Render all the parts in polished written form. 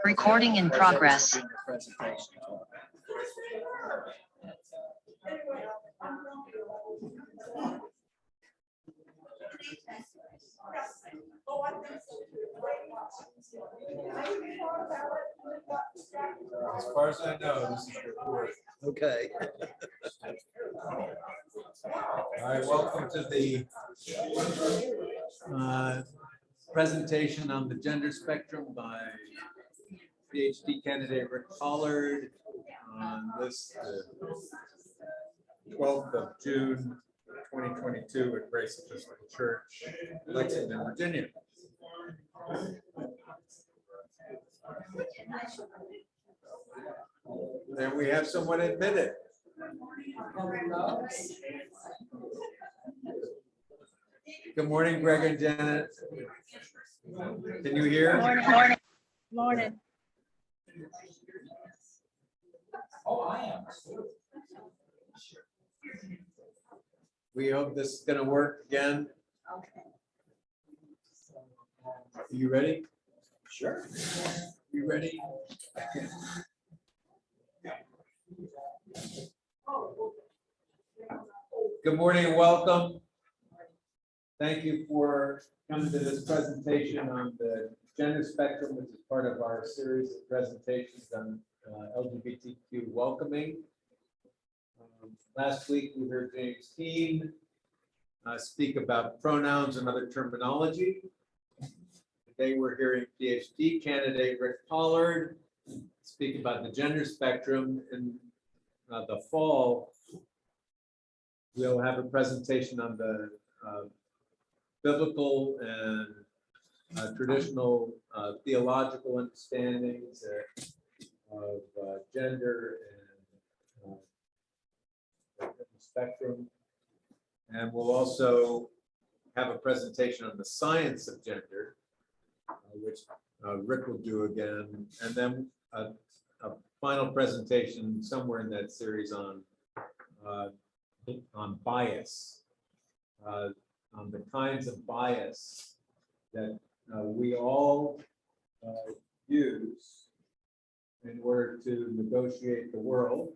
Recording in progress. As far as I know, this is your fourth. Okay. All right, welcome to the presentation on the gender spectrum by PhD candidate Rick Pollard on this 12th of June, 2022 at Grace Episcopal Church, Lexington, Virginia. And we have someone admitted. Good morning, Greg and Janet. Can you hear? Morning, morning, morning. Oh, I am. We hope this is going to work again. Are you ready? Sure. You ready? Good morning and welcome. Thank you for coming to this presentation on the gender spectrum, which is part of our series of presentations on LGBTQ welcoming. Last week we heard James Keene speak about pronouns and other terminology. Today we're hearing PhD candidate Rick Pollard speak about the gender spectrum. In the fall, we'll have a presentation on the biblical and traditional theological understandings of gender and spectrum. And we'll also have a presentation on the science of gender, which Rick will do again, and then a final presentation somewhere in that series on bias, on the kinds of bias that we all use in order to negotiate the world,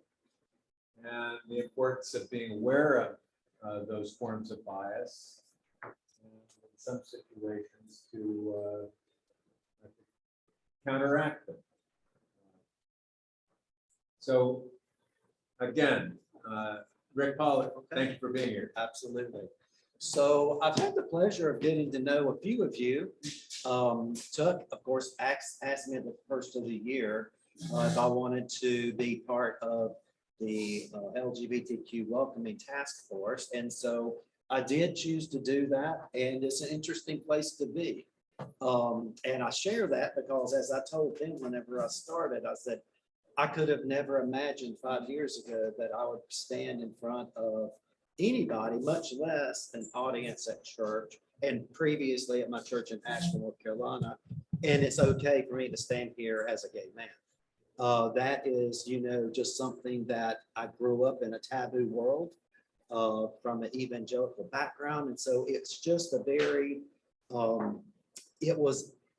and the importance of being aware of those forms of bias, and in some situations to counteract them. So again, Rick Pollard, thank you for being here. Absolutely. So I've had the pleasure of getting to know a few of you. Tuck, of course, asked me at the first of the year if I wanted to be part of the LGBTQ welcoming task force. And so I did choose to do that. And it's an interesting place to be. And I share that because, as I told them whenever I started, I said, I could have never imagined 5 years ago that I would stand in front of anybody, much less an audience at church, and previously at my church in Asheville, North Carolina. And it's okay for me to stand here as a gay man. That is, just something that I grew up in a taboo world from an evangelical background. And so it's just a very,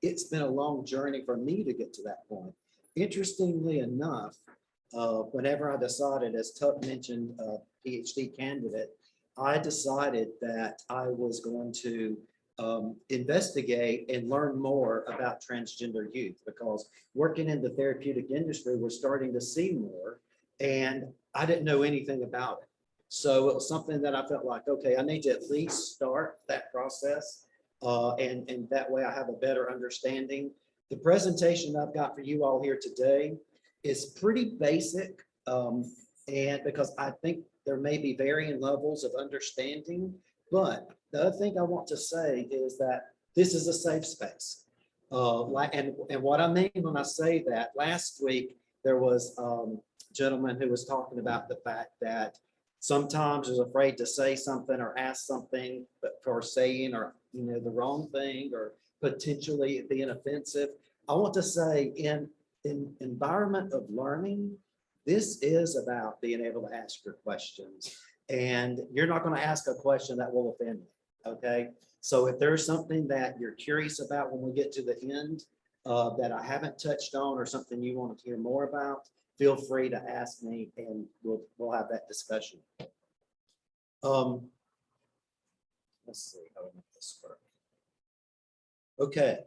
it's been a long journey for me to get to that point. Interestingly enough, whenever I decided, as Tuck mentioned, PhD candidate, I decided that I was going to investigate and learn more about transgender youth, because working in the therapeutic industry, we're starting to see more, and I didn't know anything about it. So it was something that I felt like, okay, I need to at least start that process, and that way I have a better understanding. The presentation I've got for you all here today is pretty basic, and because I think there may be varying levels of understanding, but the other thing I want to say is that this is a safe space. And what I mean when I say that, last week there was a gentleman who was talking about the fact that sometimes is afraid to say something or ask something, but for saying or the wrong thing or potentially being offensive. I want to say in environment of learning, this is about being able to ask your questions, and you're not going to ask a question that will offend me. Okay. So if there's something that you're curious about when we get to the end, that I haven't touched on or something you want to hear more about, feel free to ask me and we'll have that discussion. Let's see how we make this work. Okay,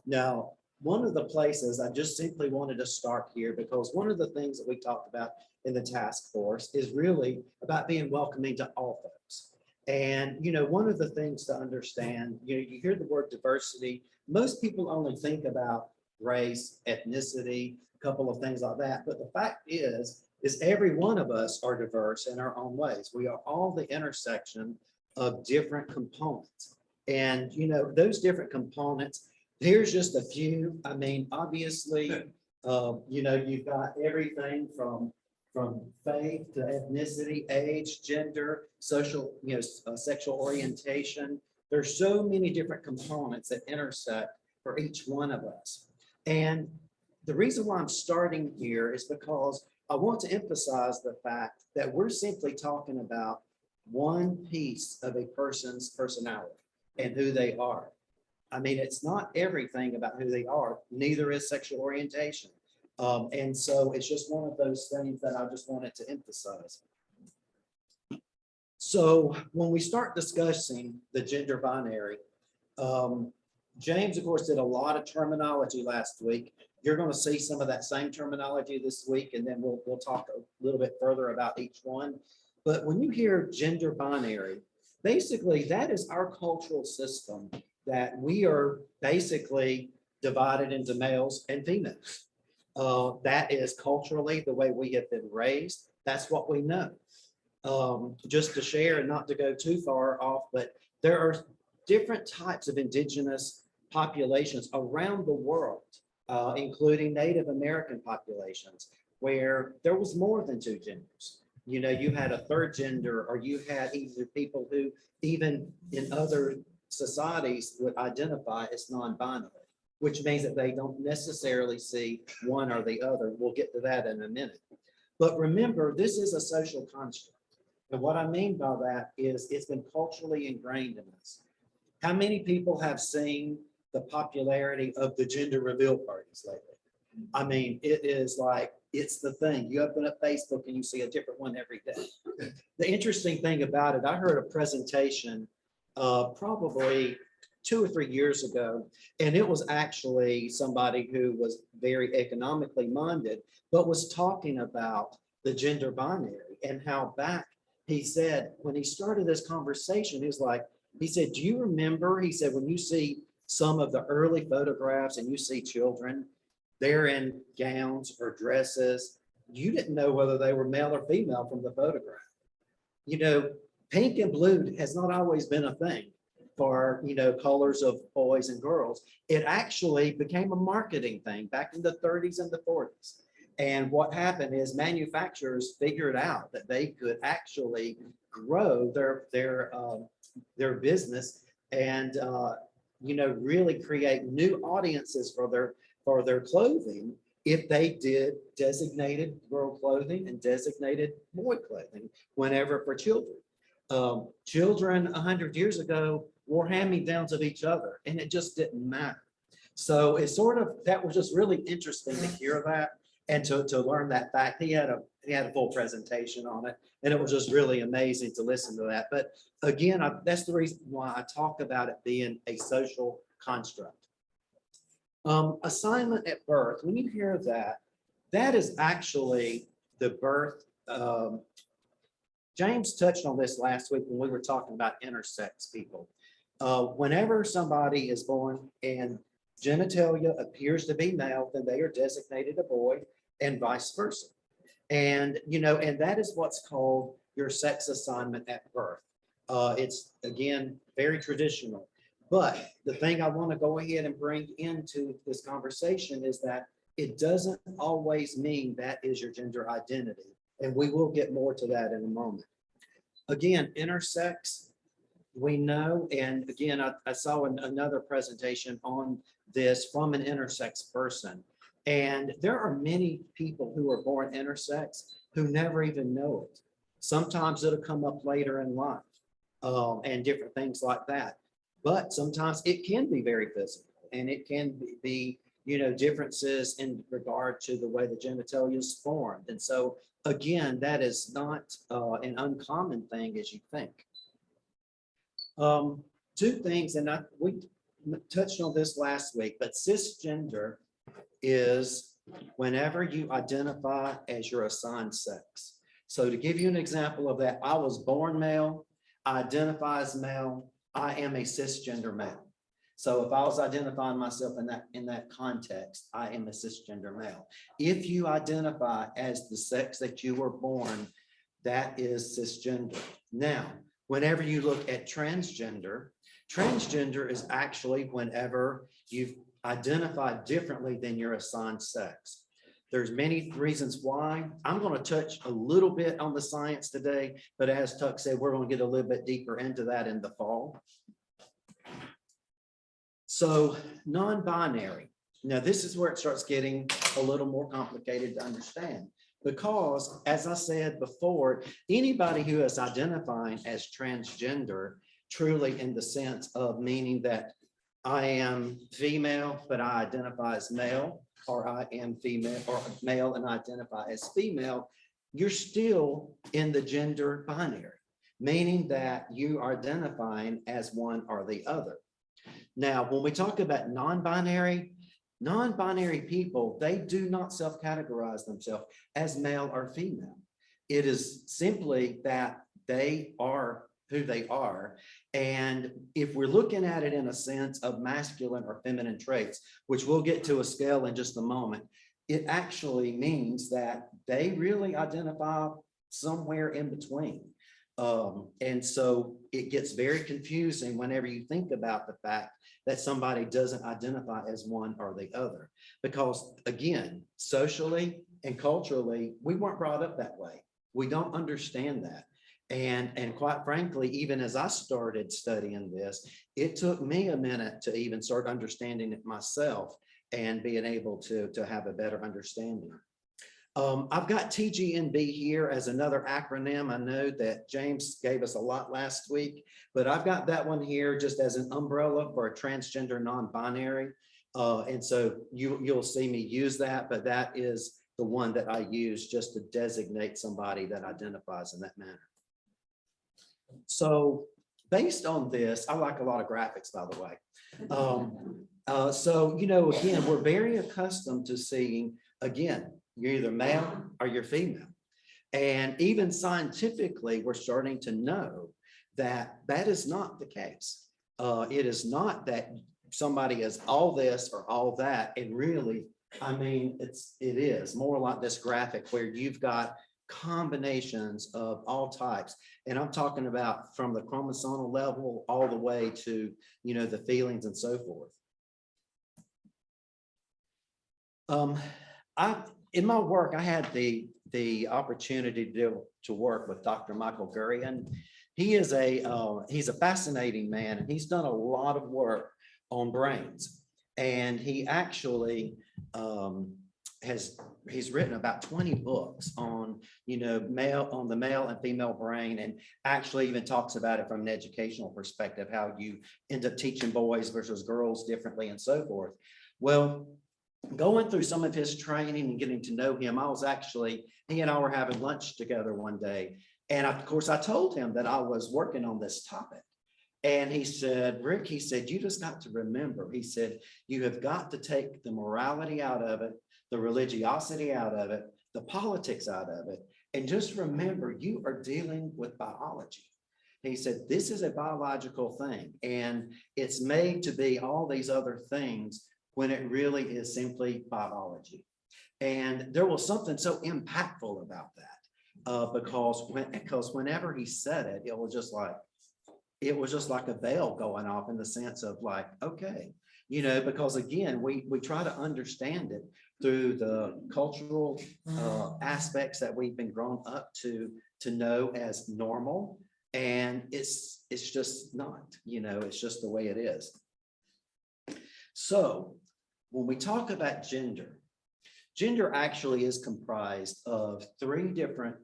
now, one of the places I just simply wanted to start here, because one of the things that we talked about in the task force is really about being welcoming to all folks. And, one of the things to understand, you hear the word diversity, most people only think about race, ethnicity, a couple of things like that. But the fact is every one of us are diverse in our own ways. We are all the intersection of different components. And, those different components, here's just a few. I mean, obviously, you've got everything from faith to ethnicity, age, gender, social, sexual orientation. There's so many different components that intersect for each one of us. And the reason why I'm starting here is because I want to emphasize the fact that we're simply talking about one piece of a person's personality and who they are. I mean, it's not everything about who they are, neither is sexual orientation. And so it's just one of those things that I just wanted to emphasize. So when we start discussing the gender binary, James, of course, did a lot of terminology last week. You're going to see some of that same terminology this week, and then we'll talk a little bit further about each one. But when you hear gender binary, basically that is our cultural system that we are basically divided into males and females. That is culturally the way we have been raised. That's what we know. Just to share and not to go too far off, but there are different types of indigenous populations around the world, including Native American populations, where there was more than two genders. You had a third gender, or you had either people who even in other societies would identify as non-binary, which means that they don't necessarily see one or the other. We'll get to that in a minute. But remember, this is a social construct. And what I mean by that is it's been culturally ingrained in us. How many people have seen the popularity of the gender reveal parties lately? I mean, it is like, it's the thing. You open up Facebook and you see a different one every day. The interesting thing about it, I heard a presentation probably 2 or 3 years ago, and it was actually somebody who was very economically minded, but was talking about the gender binary and how back, he said, when he started this conversation, he said, do you remember, he said, when you see some of the early photographs and you see children, they're in gowns or dresses, you didn't know whether they were male or female from the photograph. Pink and blue has not always been a thing for, colors of boys and girls. It actually became a marketing thing back in the 30s and the 40s. And what happened is manufacturers figured out that they could actually grow their business and, really create new audiences for their clothing if they did designated girl clothing and designated boy clothing whenever for children. Children 100 years ago wore hand-me-downs of each other, and it just didn't matter. So it's that was just really interesting to hear that and to learn that fact. He had a full presentation on it, and it was just really amazing to listen to that. But again, that's the reason why I talk about it being a social construct. Assignment at birth, when you hear that, that is actually the birth. James touched on this last week when we were talking about intersex people. Whenever somebody is born and genitalia appears to be male, then they are designated a boy and vice versa. And, and that is what's called your sex assignment at birth. It's, again, very traditional. But the thing I want to go ahead and bring into this conversation is that it doesn't always mean that is your gender identity. And we will get more to that in a moment. Again, intersex, we know, and again, I saw another presentation on this from an intersex person. And there are many people who are born intersex who never even know it. Sometimes it'll come up later in life and different things like that. But sometimes it can be very physical, and it can be differences in regard to the way the genitalia is formed. And so again, that is not an uncommon thing as you think. Two things, and we touched on this last week, but cisgender is whenever you identify as your assigned sex. So to give you an example of that, I was born male, I identify as male, I am a cisgender male. So if I was identifying myself in that context, I am a cisgender male. If you identify as the sex that you were born, that is cisgender. Now, whenever you look at transgender, transgender is actually whenever you've identified differently than your assigned sex. There's many reasons why. I'm going to touch a little bit on the science today, but as Tuck said, we're going to get a little bit deeper into that in the fall. So non-binary. Now, this is where it starts getting a little more complicated to understand, because as I said before, anybody who is identifying as transgender, truly in the sense of meaning that I am female, but I identify as male, or I am female or male and identify as female, you're still in the gender binary, meaning that you are identifying as one or the other. Now, when we talk about non-binary people, they do not self-categorize themselves as male or female. It is simply that they are who they are. And if we're looking at it in a sense of masculine or feminine traits, which we'll get to a scale in just a moment, it actually means that they really identify somewhere in between. And so it gets very confusing whenever you think about the fact that somebody doesn't identify as one or the other, because again, socially and culturally, we weren't brought up that way. We don't understand that. And quite frankly, even as I started studying this, it took me a minute to even start understanding it myself and being able to have a better understanding. I've got TGNB here as another acronym. I know that James gave us a lot last week, but I've got that one here just as an umbrella for a transgender non-binary. And so you'll see me use that, but that is the one that I use just to designate somebody that identifies in that manner. So based on this, I like a lot of graphics, by the way. So, again, we're very accustomed to seeing, again, you're either male or you're female. And even scientifically, we're starting to know that that is not the case. It is not that somebody is all this or all that. And really, I mean, it is more like this graphic where you've got combinations of all types. And I'm talking about from the chromosomal level all the way to, the feelings and so forth. In my work, I had the opportunity to work with Dr. Michael Gurion. He's a fascinating man, and he's done a lot of work on brains. And he actually he's written about 20 books on the male and female brain, and actually even talks about it from an educational perspective, how you end up teaching boys versus girls differently and so forth. Well, going through some of his training and getting to know him, he and I were having lunch together one day. And of course, I told him that I was working on this topic. And he said, Rick, he said, you just got to remember, he said, you have got to take the morality out of it, the religiosity out of it, the politics out of it. And just remember, you are dealing with biology. He said, this is a biological thing, and it's made to be all these other things when it really is simply biology. And there was something so impactful about that, because whenever he said it, it was just like a bell going off in the sense of like, okay, because again, we try to understand it through the cultural aspects that we've been grown up to know as normal. And it's just not, it's just the way it is. So when we talk about gender actually is comprised of 3 different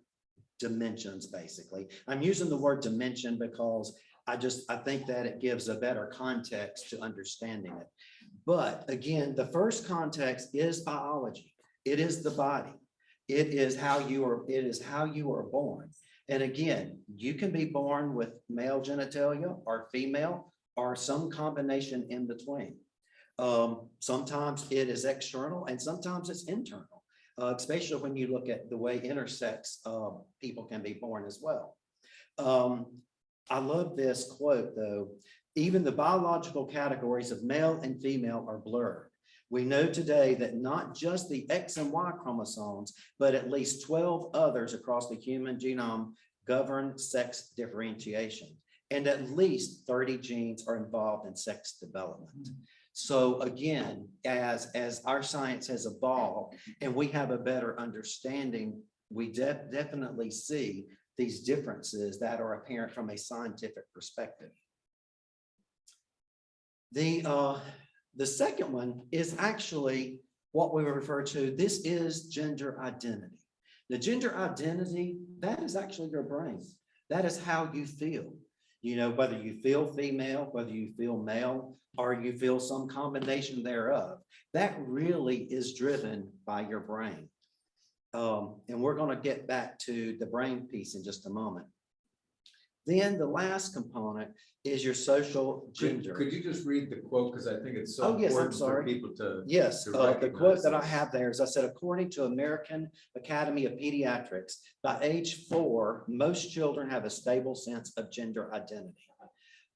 dimensions, basically. I'm using the word dimension because I think that it gives a better context to understanding it. But again, the first context is biology. It is the body. It is how you are born. And again, you can be born with male genitalia or female or some combination in between. Sometimes it is external and sometimes it's internal, especially when you look at the way intersex people can be born as well. I love this quote though. Even the biological categories of male and female are blurred. We know today that not just the X and Y chromosomes, but at least 12 others across the human genome govern sex differentiation. And at least 30 genes are involved in sex development. So again, as our science has evolved and we have a better understanding, we definitely see these differences that are apparent from a scientific perspective. The second one is actually what we refer to. This is gender identity. The gender identity, that is actually your brain. That is how you feel. You know, whether you feel female, whether you feel male, or you feel some combination thereof, that really is driven by your brain. And we're going to get back to the brain piece in just a moment. Then the last component is your social gender. Could you just read the quote? Because I think it's so Oh, yes, I'm important for sorry. people to. Yes, to the recognize quote that I this. have there is, I said, according to American Academy of Pediatrics, by age 4, most children have a stable sense of gender identity.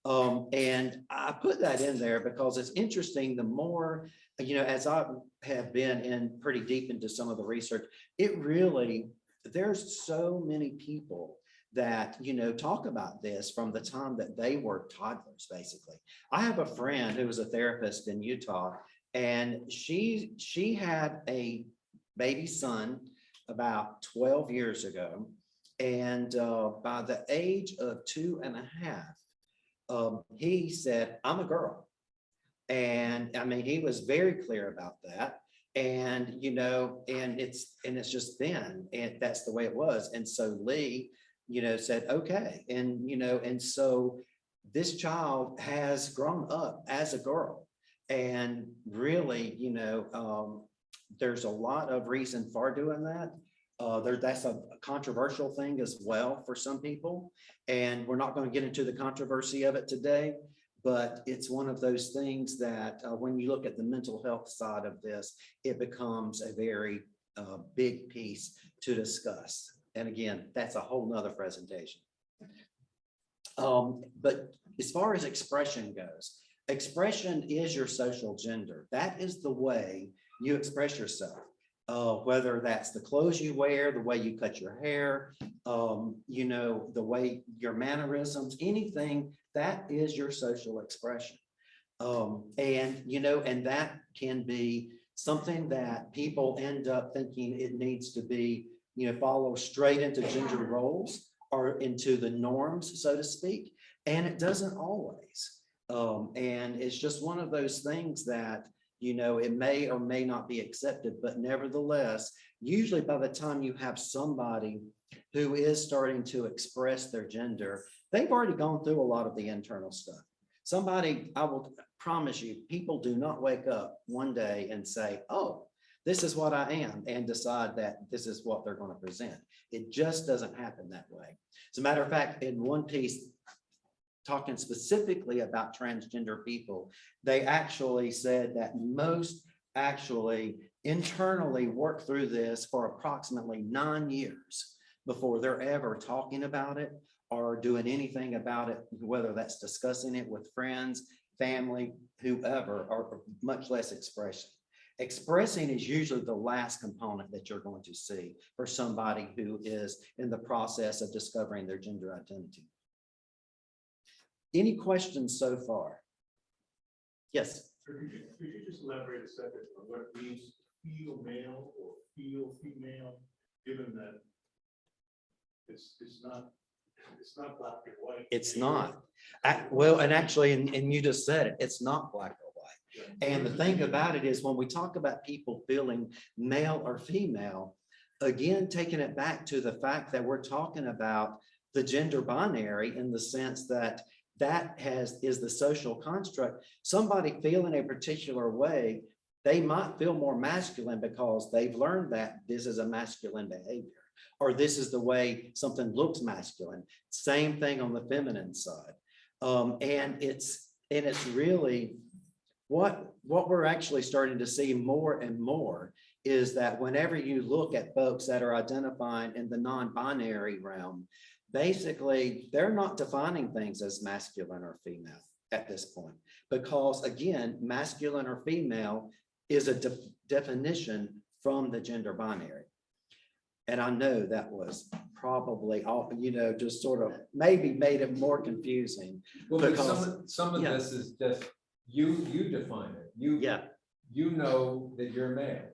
And I put that in there because it's interesting. The more, you know, as I have been in pretty deep into some of the research, it really, there's so many people that, you know, talk about this from the time that they were toddlers, basically. I have a friend who was a therapist in Utah, and she had a baby son about 12 years ago. And by the age of 2.5, he said, I'm a girl. And I mean, he was very clear about that. And, you know, and it's just been, and that's the way it was. And so Lee, you know, said, okay. And, you know, and so this child has grown up as a girl. And really, you know, there's a lot of reason for doing that. That's a controversial thing as well for some people. And we're not going to get into the controversy of it today, but it's one of those things that when you look at the mental health side of this, it becomes a very big piece to discuss. And again, that's a whole nother presentation. But as far as expression goes, expression is your social gender. That is the way you express yourself. Whether that's the clothes you wear, the way you cut your hair, you know, the way your mannerisms, anything, that is your social expression. And, you know, and that can be something that people end up thinking it needs to be, you know, follow straight into gender roles or into the norms, so to speak. And it doesn't always. And it's just one of those things that, you know, it may or may not be accepted, but nevertheless, usually by the time you have somebody who is starting to express their gender, they've already gone through a lot of the internal stuff. Somebody, I will promise you, people do not wake up one day and say, oh, this is what I am, and decide that this is what they're going to present. It just doesn't happen that way. As a matter of fact, in one piece, talking specifically about transgender people, they actually said that most actually internally work through this for approximately 9 years before they're ever talking about it or doing anything about it, whether that's discussing it with friends, family, whoever, or much less expression. Expressing is usually the last component that you're going to see for somebody who is in the process of discovering their gender identity. Any questions so far? Yes. Could you just elaborate a second on what it means to feel male or feel female, given that it's not black and white? It's not. Well, and actually, and you just said it, it's not black or white. Yeah. And the thing about it is when we talk about people feeling male or female, again, taking it back to the fact that we're talking about the gender binary in the sense that that is the social construct. Somebody feeling a particular way, they might feel more masculine because they've learned that this is a masculine behavior, or this is the way something looks masculine. Same thing on the feminine side. And it's really what we're actually starting to see more and more is that whenever you look at folks that are identifying in the non-binary realm, basically they're not defining things as masculine or female at this point, because again, masculine or female is a definition from the gender binary. And I know that was probably all, just sort of maybe made it more confusing. Well, but Because- some of yeah. this is just, you define it. You know that you're male.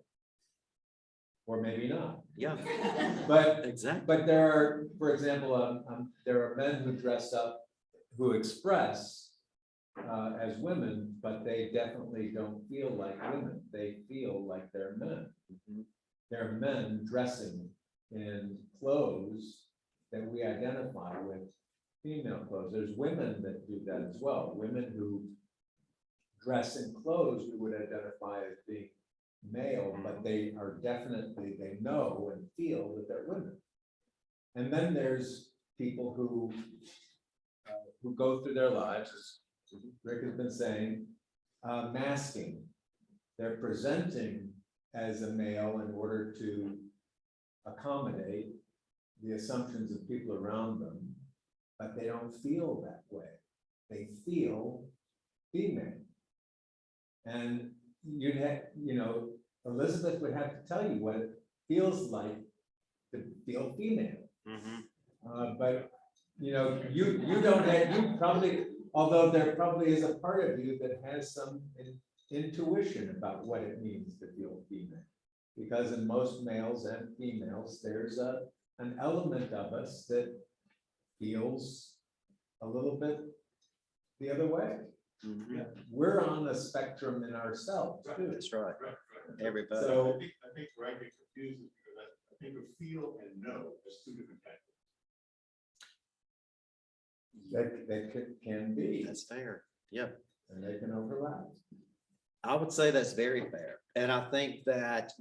Or maybe not. Yeah, But exactly. But there are, for example, there are men who dress up, who express as women, but they definitely don't feel like women. They feel like they're men. They're men dressing in clothes that we identify with female clothes. There's women that do that as well. Women who dress in clothes we would identify as being male, but they are definitely, they know and feel that they're women. And then there's people who go through their lives, as Rick has been saying, masking. They're presenting as a male in order to accommodate the assumptions of people around them, but they don't feel that way. They feel female. And you'd have, Elizabeth would have to tell you what it feels like to feel female. But you don't have, you probably, although there probably is a part of you that has some intuition about what it means to feel female. Because in most males and females, there's an element of us that feels a little bit the other way. We're on a spectrum in ourselves too. That's right. Right. Everybody. So I think where I get confused is because I think of feel and know as two different categories. That can be, That's fair. Yep. and they can overlap. I would say that's very fair. And I think that,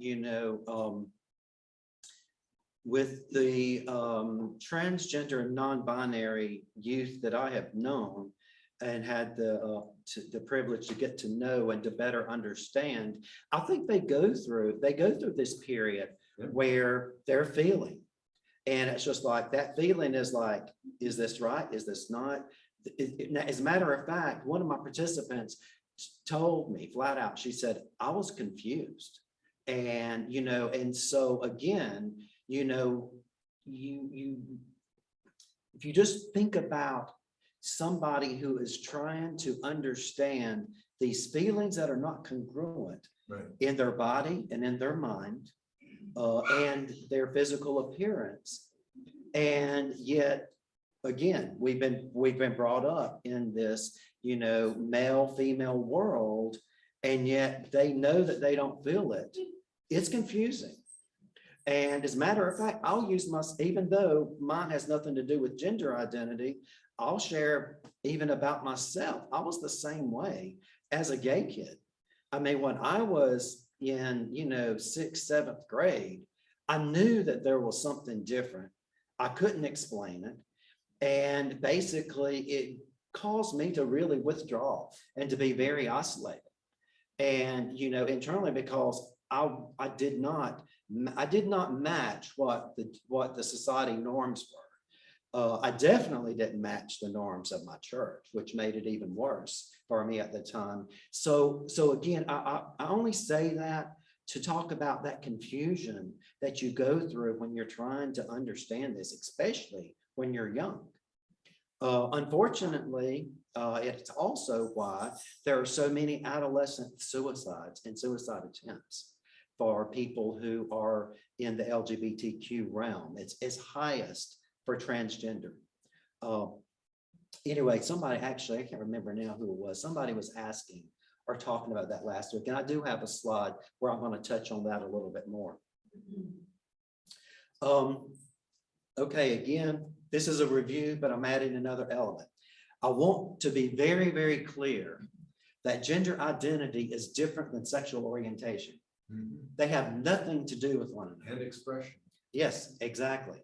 with the transgender and non-binary youth that I have known and had the privilege to get to know and to better understand, I think they go through this period where they're feeling. And it's just like that feeling is like, is this right? Is this not? As a matter of fact, one of my participants told me flat out, she said, I was confused. And, and so again, if you just think about somebody who is trying to understand these feelings that are not congruent in their body and in their mind, and their physical appearance. And yet, again, we've been brought up in this, male, female world, and yet they know that they don't feel it. It's confusing. And as a matter of fact, I'll use even though mine has nothing to do with gender identity, I'll share even about myself. I was the same way as a gay kid. I mean, when I was in, 6th, 7th grade, I knew that there was something different. I couldn't explain it. And basically it caused me to really withdraw and to be very isolated. And, internally, because I did not match what the society norms were. I definitely didn't match the norms of my church, which made it even worse for me at the time. So again, I only say that to talk about that confusion that you go through when you're trying to understand this, especially when you're young. Unfortunately, it's also why there are so many adolescent suicides and suicide attempts for people who are in the LGBTQ realm. It's highest for transgender. Anyway, somebody actually, I can't remember now who it was, somebody was asking or talking about that last week. And I do have a slide where I'm going to touch on that a little bit more. Okay, again, this is a review, but I'm adding another element. I want to be very, very clear that gender identity is different than sexual orientation. They have nothing to do with one another. And expression. Yes, exactly.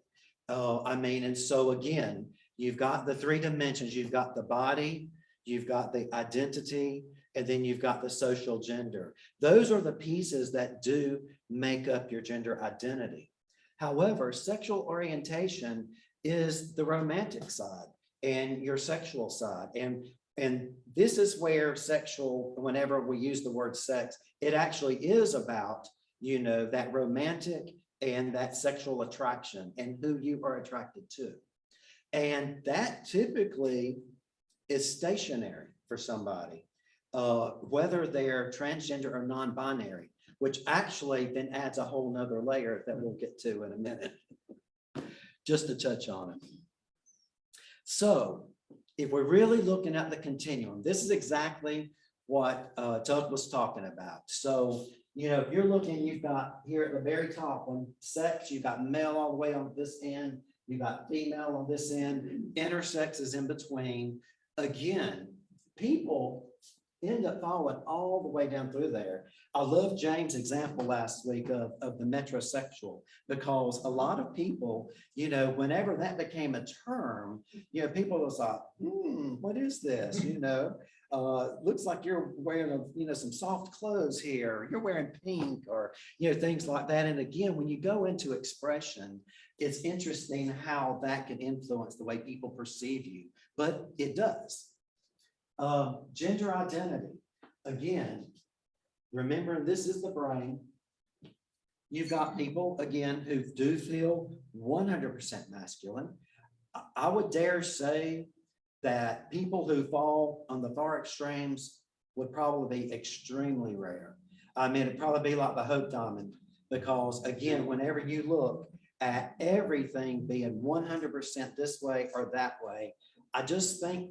I mean, and so again, you've got the three dimensions. You've got the body, you've got the identity, and then you've got the social gender. Those are the pieces that do make up your gender identity. However, sexual orientation is the romantic side and your sexual side. And this is where sexual, whenever we use the word sex, it actually is about, you know, that romantic and that sexual attraction and who you are attracted to. And that typically is stationary for somebody, whether they're transgender or non-binary, which actually then adds a whole nother layer that we'll get to in a minute, just to touch on it. So if we're really looking at the continuum, this is exactly what Doug was talking about. So, you know, if you're looking, you've got here at the very top on sex, you've got male all the way on this end, you've got female on this end, intersex is in between. Again, people end up falling all the way down through there. I love James' example last week of the metrosexual, because a lot of people, you know, whenever that became a term, you know, people was like, what is this? You know, looks like you're wearing you know, some soft clothes here, you're wearing pink, or, you know, things like that. And again, when you go into expression, it's interesting how that can influence the way people perceive you, but it does. Gender identity, again, remember, this is the brain. You've got people, again, who do feel 100% masculine. I would dare say that people who fall on the far extremes would probably be extremely rare. I mean, it'd probably be like the Hope Diamond, because again, whenever you look at everything being 100% this way or that way, I just don't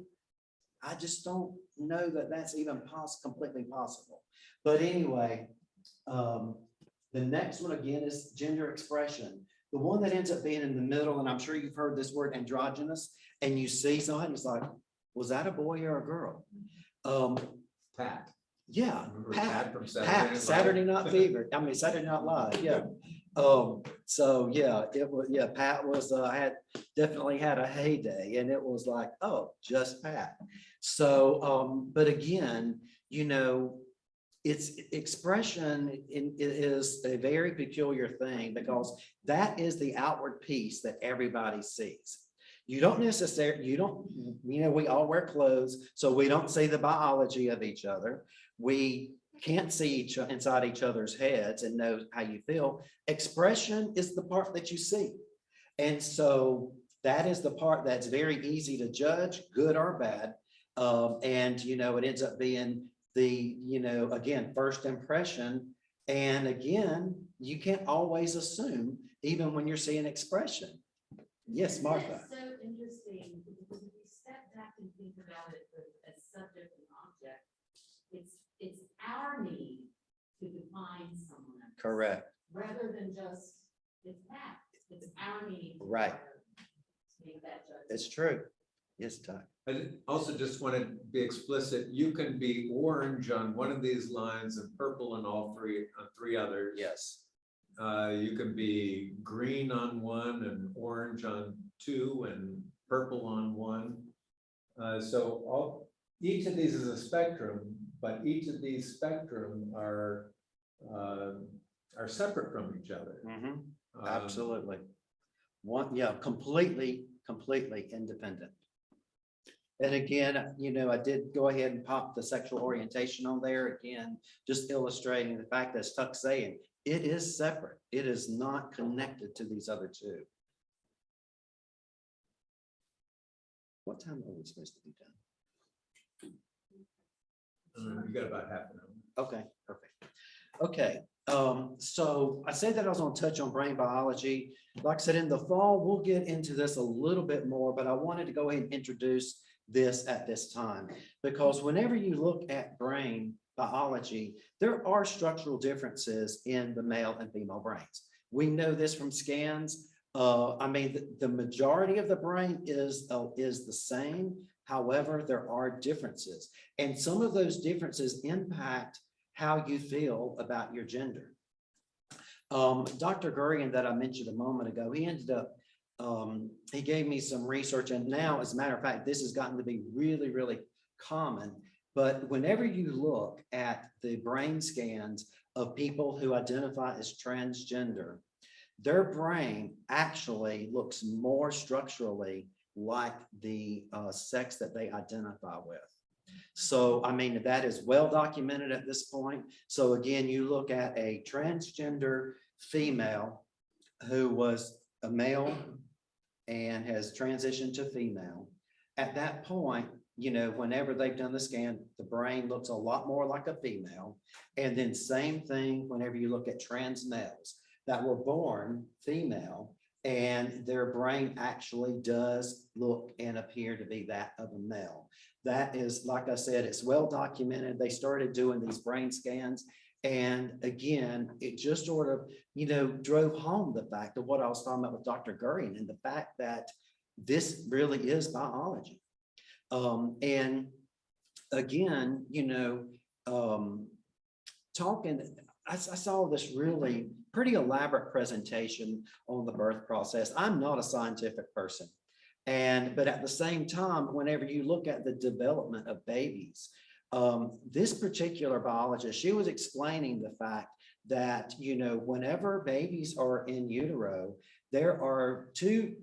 know that that's even completely possible. But anyway, the next one again is gender expression. The one that ends up being in the middle, and I'm sure you've heard this word androgynous, and you see something, it's like, was that a boy or a girl? Pat. Yeah, Remember Pat from Pat, Saturday Night Fever. I mean, Saturday Night Live. Yeah. So yeah, it was, yeah, Pat was, definitely had a heyday, and it was like, oh, just Pat. So, but again, you know, it's expression is a very peculiar thing, because that is the outward piece that everybody sees. You don't necessarily, you know, we all wear clothes, so we don't see the biology of each other. We can't see inside each other's heads and know how you feel. Expression is the part that you see. And so that is the part that's very easy to judge, good or bad. And, you know, it ends up being the, you know, again, first impression. And again, you can't always assume, even when you're seeing expression. Yes, Martha. That's so interesting, because if you step back and think about it as subject and object, it's our need to define someone. Correct. Rather than just, it's that, it's our need. Right. To make that judgment. It's true. Yes, Todd. I also just want to be explicit. You can be orange on one of these lines and purple on three others. Yes. You can be green on one and orange on two and purple on one. So each of these is a spectrum, but each of these spectrum are separate from each other. Absolutely. One, yeah, completely independent. And again, you know, I did go ahead and pop the sexual orientation on there again, just illustrating the fact that Tuck's saying it is separate. It is not connected to these other two. What time are we supposed to be done? You got about half an hour. Okay, perfect. Okay, so I said that I was going to touch on brain biology. Like I said, in the fall, we'll get into this a little bit more, but I wanted to go ahead and introduce this at this time, because whenever you look at brain biology, there are structural differences in the male and female brains. We know this from scans. I mean, the majority of the brain is the same, However, there are differences, and some of those differences impact how you feel about your gender. Dr. Gurion that I mentioned a moment ago, he ended up, he gave me some research, and now, as a matter of fact, this has gotten to be really, really common. But whenever you look at the brain scans of people who identify as transgender, their brain actually looks more structurally like the sex that they identify with. So, I mean, that is well documented at this point. So again, you look at a transgender female who was a male and has transitioned to female. At that point, you know, whenever they've done the scan, the brain looks a lot more like a female. And then same thing whenever you look at trans males that were born female, and their brain actually does look and appear to be that of a male. That is, like I said, it's well documented. They started doing these brain scans. And again, it just sort of, you know, drove home the fact of what I was talking about with Dr. Gurion and the fact that this really is biology. And again, you know, I saw this really pretty elaborate presentation on the birth process. I'm not a scientific person. But at the same time, whenever you look at the development of babies, this particular biologist, she was explaining the fact that, you know, whenever babies are in utero, there are she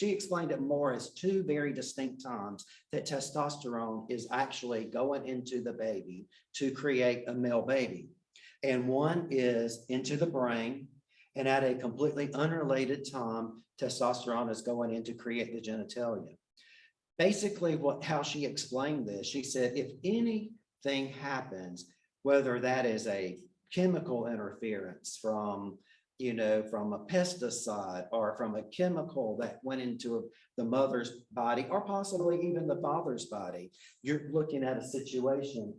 explained it more as two very distinct times that testosterone is actually going into the baby to create a male baby. And one is into the brain, and at a completely unrelated time, testosterone is going in to create the genitalia. Basically, how she explained this, she said, if anything happens, whether that is a chemical interference from, you know, from a pesticide or from a chemical that went into the mother's body or possibly even the father's body, you're looking at a situation,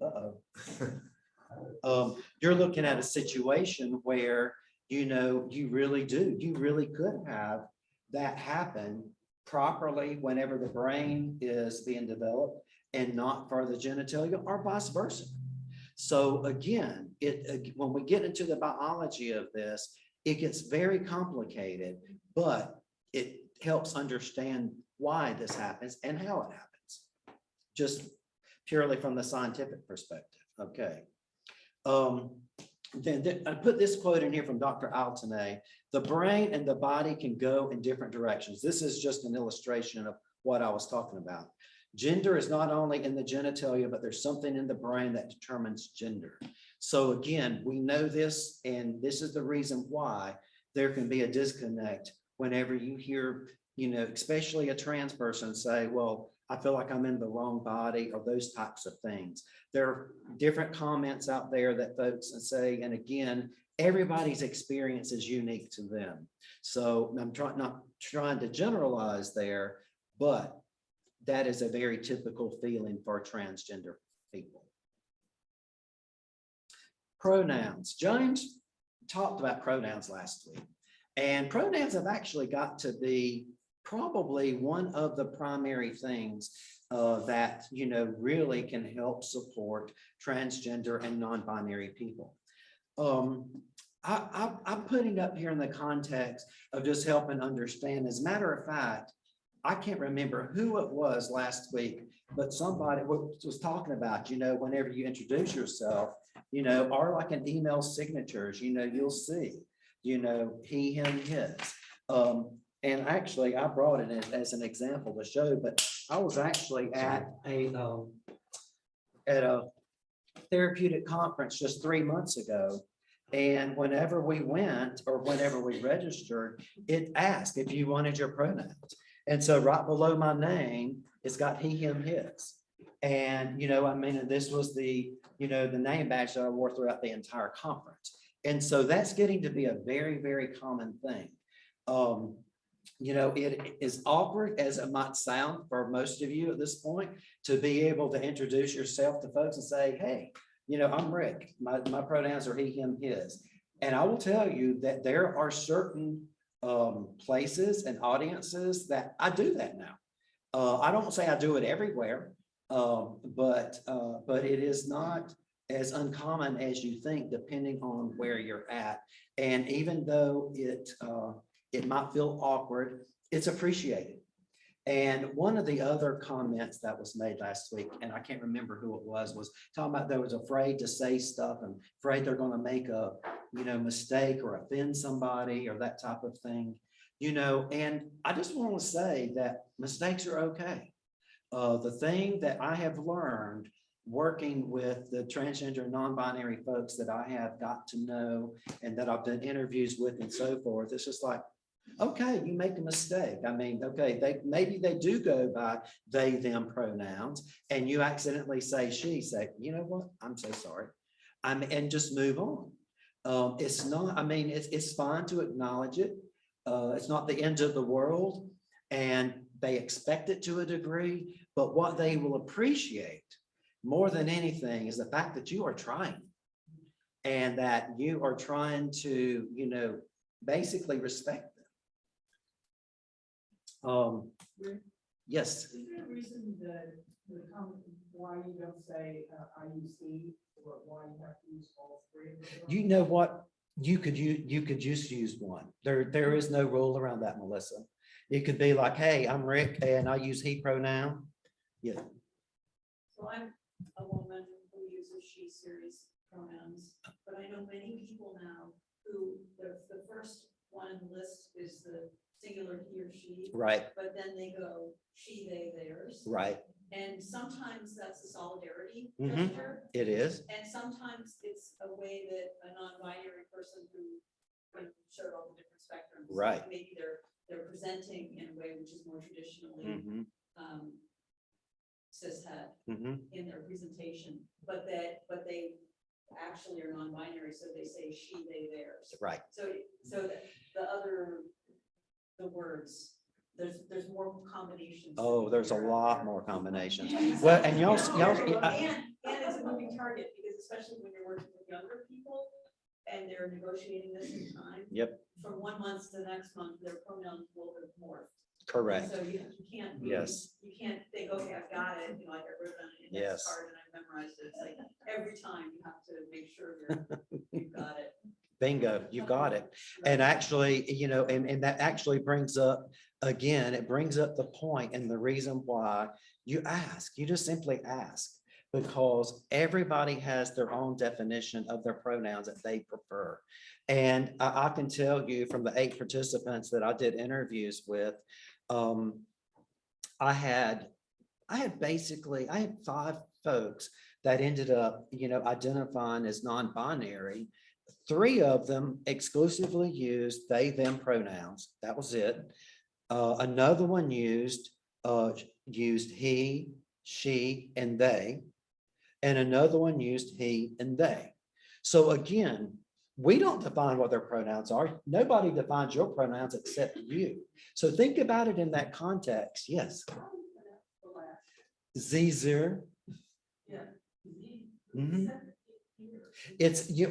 you're looking at a situation where, you know, you really could have that happen properly whenever the brain is being developed and not for the genitalia, or vice versa. So again, when we get into the biology of this, it gets very complicated, but it helps understand why this happens and how it happens, just purely from the scientific perspective. Okay. Then I put this quote in here from Dr. Altanay: the brain and the body can go in different directions. This is just an illustration of what I was talking about. Gender is not only in the genitalia, but there's something in the brain that determines gender. So again, we know this, and this is the reason why there can be a disconnect whenever you hear, you know, especially a trans person say, well, I feel like I'm in the wrong body, or those types of things. There are different comments out there that folks say, and again, everybody's experience is unique to them. So I'm not trying to generalize there, but that is a very typical feeling for transgender people. Pronouns. James talked about pronouns last week, and pronouns have actually got to be probably one of the primary things that, you know, really can help support transgender and non-binary people. I'm putting up here in the context of just helping understand. As a matter of fact, I can't remember who it was last week, but somebody was talking about, you know, whenever you introduce yourself, you know, or like an email signatures, you know, you'll see, you know, he, him, his. And actually, I brought it as an example to show, but I was actually at a therapeutic conference just 3 months ago. And whenever we went, or whenever we registered, it asked if you wanted your pronouns. And so right below my name, it's got he, him, his. And, you know, I mean, this was the, you know, the name badge that I wore throughout the entire conference. And so that's getting to be a very, very common thing. You know, it is awkward as it might sound for most of you at this point to be able to introduce yourself to folks and say, hey, you know, I'm Rick. My pronouns are he, him, his. And I will tell you that there are certain places and audiences that I do that now. I don't say I do it everywhere, but it is not as uncommon as you think, depending on where you're at. And even though it might feel awkward, it's appreciated. And one of the other comments that was made last week, and I can't remember who it was talking about they was afraid to say stuff and afraid they're going to make a, mistake or offend somebody or that type of thing, and I just want to say that mistakes are okay. The thing that I have learned working with the transgender non-binary folks that I have got to know and that I've done interviews with and so forth, it's just like, okay, you make a mistake. I mean, okay, maybe they do go by they, them pronouns, and you accidentally say she, say, you know what, I'm so sorry. And just move on. It's not, I mean, it's fine to acknowledge it. It's not the end of the world, and they expect it to a degree, but what they will appreciate more than anything is the fact that you are trying and that you are trying to, basically respect them. Yes. Is there a reason that why you don't say I use he, or why you have to use all three? You know what? You could just use one. There is no rule around that, Melissa. It could be like, hey, I'm Rick and I use he pronoun. Yeah. So I'm a woman who uses she series pronouns, but I know many people now who the first one in the list is the singular he or she. Right. But then they go she, they, theirs. Right. And sometimes that's a solidarity Mhm. gesture. It is. And sometimes it's a way that a non-binary person who showed all the different spectrums. Right. Maybe they're presenting in a way which is more traditionally Mhm. cishet Mhm. in their presentation, but they actually are non-binary, so they say she, they, theirs. Right. So the words, there's more combinations. Oh, there's a lot more combinations. Well, and y'all, And it's a moving target, because especially when you're working with younger people and they're negotiating this in time. Yep. From 1 month to the next month, their pronouns will have morphed. Correct. So you can't. Yes. You can't think, okay, I've got it, like I wrote it on an Yes. index card and I memorized it. It's like every time you have to make sure you've got it. Bingo, you got it. And actually, and that actually brings up, again, it brings up the point and the reason why you ask, you just simply ask, because everybody has their own definition of their pronouns that they prefer. And I can tell you from the 8 participants that I did interviews with, I had 5 folks that ended up, identifying as non-binary. 3 of them exclusively used they, them pronouns. That was it. Another one used he, she, and they. And another one used he and they. So again, we don't define what their pronouns are. Nobody defines your pronouns except you. So think about it in that context. Yes. Zzer. Yeah. Mhm.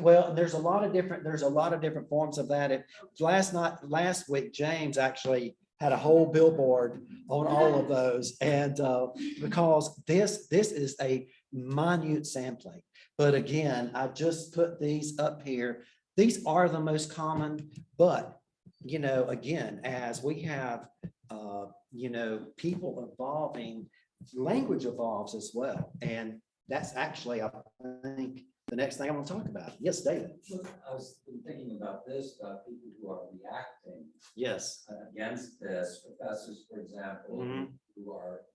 Well, there's a lot of different forms of that. Last week, James actually had a whole billboard on all of those. And because this is a minute sampling, but again, I just put these up here. These are the most common, but again, as we have, people evolving, language evolves as well. And that's actually, I think, the next thing I want to talk about. Yes, David. I was thinking about this, about people who are reacting Yes. against this, professors, for example, Mhm. who are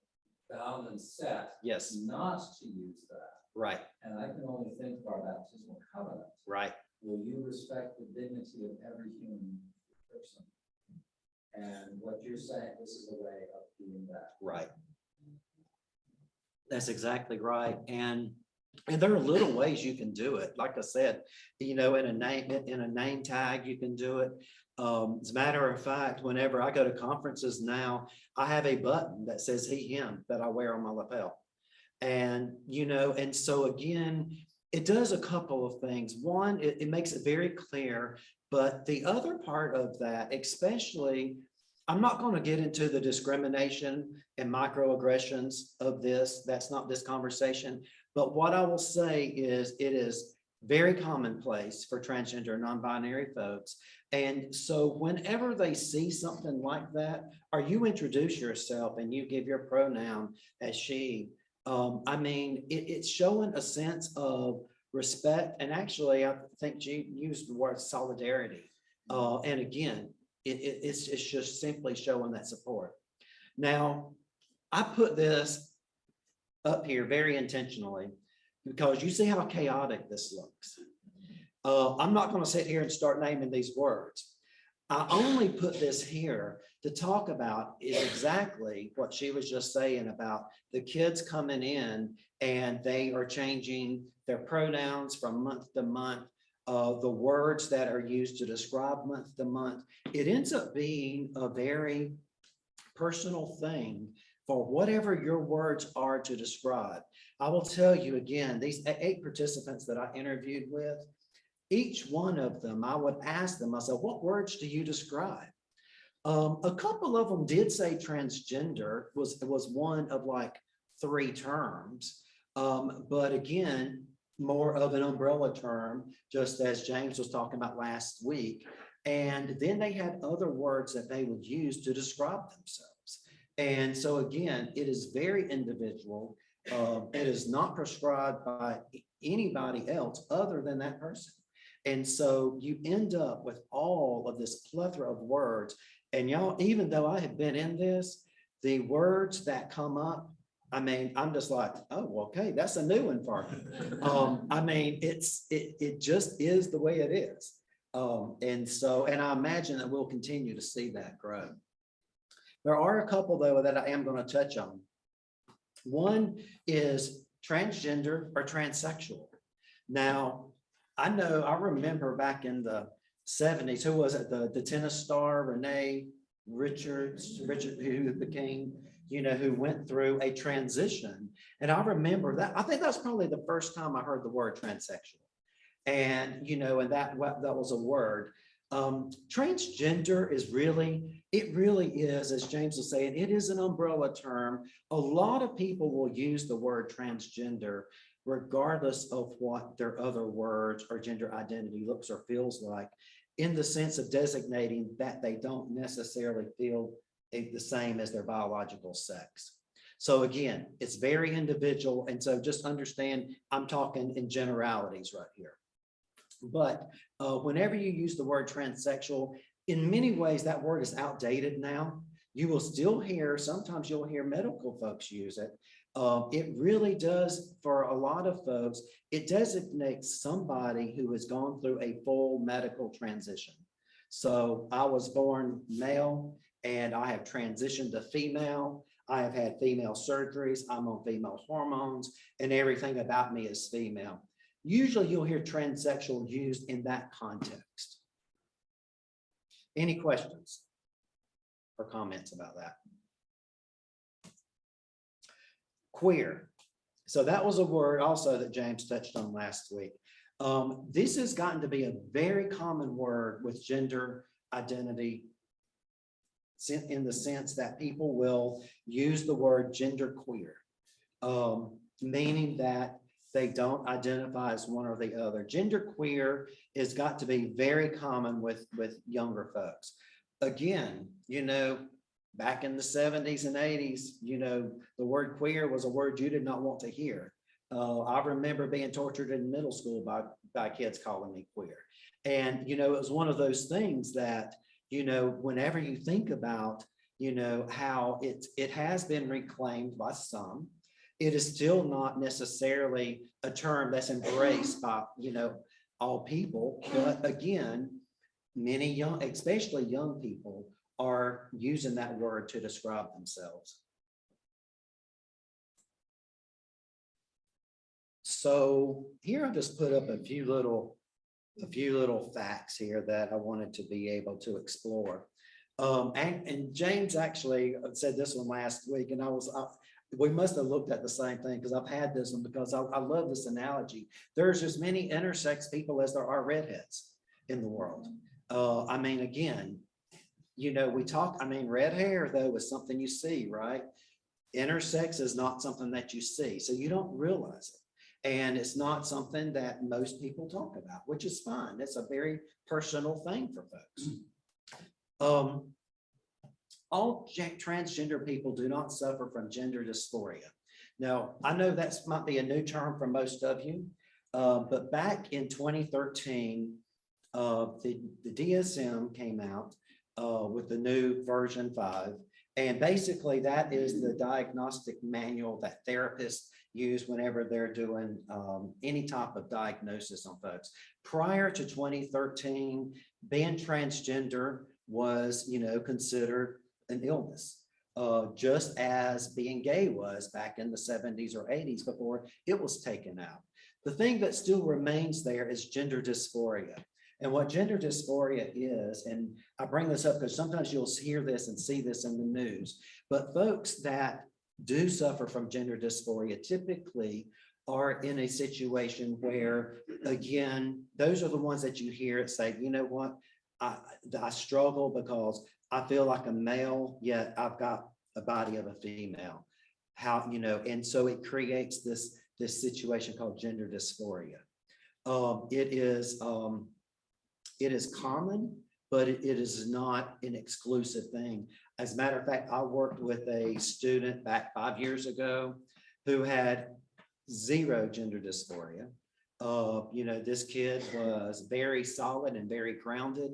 bound and set Yes. not to use that. Right. And I can only think of our baptismal covenant. Right. Will you respect the dignity of every human person? And what you're saying, this is a way of doing that. Right. That's exactly right. And there are little ways you can do it. Like I said, in a name tag, you can do it. As a matter of fact, whenever I go to conferences now, I have a button that says he, him that I wear on my lapel. And, and so again, it does a couple of things. One, it makes it very clear, but the other part of that, especially I'm not going to get into the discrimination and microaggressions of this. That's not this conversation. But what I will say is it is very commonplace for transgender and non-binary folks. And so whenever they see something like that, or you introduce yourself and you give your pronoun as she, I mean, it's showing a sense of respect. And actually, I think you used the word solidarity. And again, it's just simply showing that support. Now, I put this up here very intentionally because you see how chaotic this looks. I'm not going to sit here and start naming these words. I only put this here to talk about is exactly what she was just saying about the kids coming in and they are changing their pronouns from month to month. The words that are used to describe month to month, it ends up being a very personal thing for whatever your words are to describe. I will tell you again, these 8 participants that I interviewed with, each one of them, I would ask them, I said, what words do you describe? A couple of them did say transgender was one of like 3 terms. But again, more of an umbrella term, just as James was talking about last week. And then they had other words that they would use to describe themselves. And so again, it is very individual. It is not prescribed by anybody else other than that person. And so you end up with all of this plethora of words. And y'all, even though I have been in this, the words that come up, I mean, I'm just like, oh, okay, that's a new one for me. I mean, it just is the way it is. And I imagine that we'll continue to see that grow. There are a couple though that I am going to touch on. One is transgender or transsexual. Now, I remember back in the 70s, who was it? The tennis star, Renee Richard, who became, who went through a transition. And I remember that, I think that's probably the first time I heard the word transsexual. And, and that was a word. Transgender is really is, as James was saying, it is an umbrella term. A lot of people will use the word transgender regardless of what their other words or gender identity looks or feels like, in the sense of designating that they don't necessarily feel the same as their biological sex. So again, it's very individual. And so just understand, I'm talking in generalities right here. But whenever you use the word transsexual, in many ways, that word is outdated now. You will still hear, sometimes you'll hear medical folks use it. It really does, for a lot of folks, it designates somebody who has gone through a full medical transition. So I was born male and I have transitioned to female. I have had female surgeries. I'm on female hormones and everything about me is female. Usually you'll hear transsexual used in that context. Any questions or comments about that? Queer. So that was a word also that James touched on last week. This has gotten to be a very common word with gender identity, in the sense that people will use the word genderqueer, meaning that they don't identify as one or the other. Genderqueer has got to be very common with younger folks. Again, back in the 70s and 80s, the word queer was a word you did not want to hear. I remember being tortured in middle school by kids calling me queer. And, it was one of those things that, whenever you think about, how it has been reclaimed by some, it is still not necessarily a term that's embraced by, all people. But again, many young, especially young people, are using that word to describe themselves. So here I just put up a few little facts here that I wanted to be able to explore. And James actually said this one last week, and we must have looked at the same thing because I've had this one, because I love this analogy. There's as many intersex people as there are redheads in the world. I mean, again, you know, we talk, I mean, red hair though is something you see, right? Intersex is not something that you see, so you don't realize it. And it's not something that most people talk about, which is fine. It's a very personal thing for folks. All transgender people do not suffer from gender dysphoria. Now, I know that might be a new term for most of you, but back in 2013, the DSM came out with the new version 5. And basically that is the diagnostic manual that therapists use whenever they're doing any type of diagnosis on folks. Prior to 2013, being transgender was, you know, considered an illness, just as being gay was back in the 70s or 80s before it was taken out. The thing that still remains there is gender dysphoria. And what gender dysphoria is, and I bring this up because sometimes you'll hear this and see this in the news, but folks that do suffer from gender dysphoria typically are in a situation where, again, those are the ones that you hear it say, you know what, I struggle because I feel like a male, yet I've got a body of a female. How, you know, and so it creates this situation called gender dysphoria. It is common, but it is not an exclusive thing. As a matter of fact, I worked with a student back 5 years ago who had 0 gender dysphoria. You know, this kid was very solid and very grounded.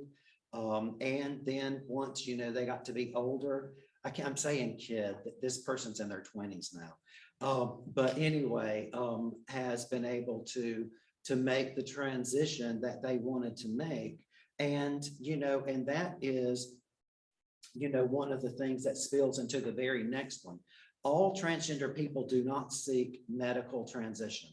And then once, you know, they got to be older, I'm saying kid, this person's in their 20s now. But anyway, has been able to make the transition that they wanted to make. And, you know, and that is, you know, one of the things that spills into the very next one. All transgender people do not seek medical transition.